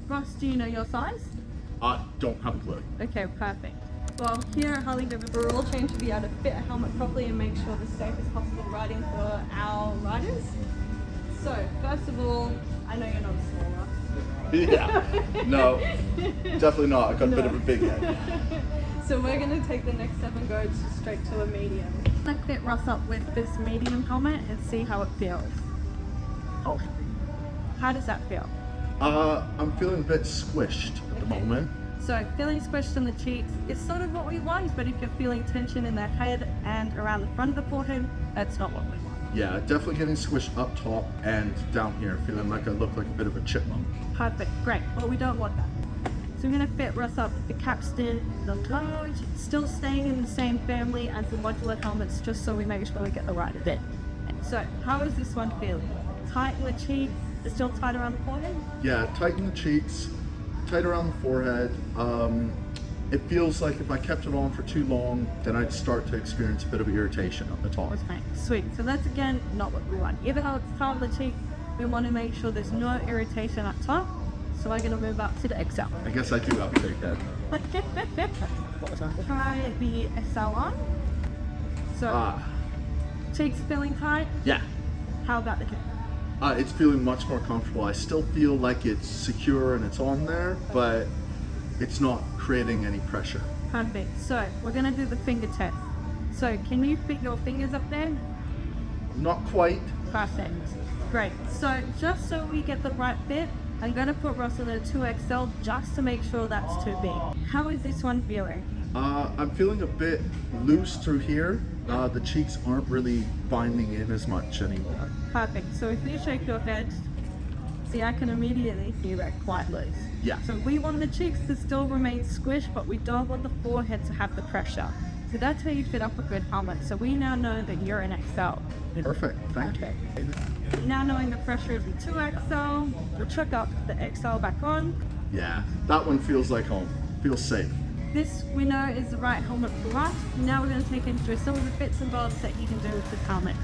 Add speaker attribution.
Speaker 1: Ross, do you know your size?
Speaker 2: Don't have a clue.
Speaker 1: Okay, perfect. Well, here at Harley-Heaven, we're all trained to be able to fit a helmet properly and make sure the safest possible riding for our riders. So, first of all, I know you're not a small Ross.
Speaker 2: Yeah, no, definitely not. I've got a bit of a big head.
Speaker 1: So we're going to take the next step and go straight to a medium. Let's fit Ross up with this medium helmet and see how it feels. Oh, how does that feel?
Speaker 2: I'm feeling a bit squished at the moment.
Speaker 1: So feeling squished in the cheeks is sort of what we want, but if you're feeling tension in the head and around the front of the forehead, that's not what we want.
Speaker 2: Yeah, definitely getting squished up top and down here, feeling like I look like a bit of a chipmunk.
Speaker 1: Perfect, great. Well, we don't want that. So we're going to fit Russ up with the capstan, the clothes, still staying in the same family as the modular helmets, just so we make sure we get the right fit. So how is this one feeling? Tight in the cheeks, it's still tight around the forehead?
Speaker 2: Yeah, tight in the cheeks, tight around the forehead. It feels like if I kept it on for too long, then I'd start to experience a bit of irritation up the top.
Speaker 1: Okay, sweet. So that's again not what we want. Even though it's tight on the cheek, we want to make sure there's no irritation up top. So we're going to move up to the XL.
Speaker 2: I guess I do have a big head.
Speaker 1: Try the XL on. So, cheeks feeling tight?
Speaker 2: Yeah.
Speaker 1: How about the hip?
Speaker 2: It's feeling much more comfortable. I still feel like it's secure and it's on there, but it's not creating any pressure.
Speaker 1: Perfect. So we're going to do the finger test. So can you fit your fingers up there?
Speaker 2: Not quite.
Speaker 1: Perfect. Great. So just so we get the right fit, I'm going to put Ross in a 2XL just to make sure that's too big. How is this one feeling?
Speaker 2: I'm feeling a bit loose through here. The cheeks aren't really binding in as much anymore.
Speaker 1: Perfect. So if you shake your head, see, I can immediately see that quite loose.
Speaker 2: Yeah.
Speaker 1: So we want the cheeks to still remain squished, but we don't want the forehead to have the pressure. So that's how you fit up a good helmet. So we now know that you're an XL.
Speaker 2: Perfect. Thank you.
Speaker 1: Now knowing the pressure is the 2XL, we'll chuck up the XL back on.
Speaker 2: Yeah, that one feels like home. Feels safe.
Speaker 1: This we know is the right helmet for us. Now we're going to take into some of the bits and bobs that you can do with the helmet.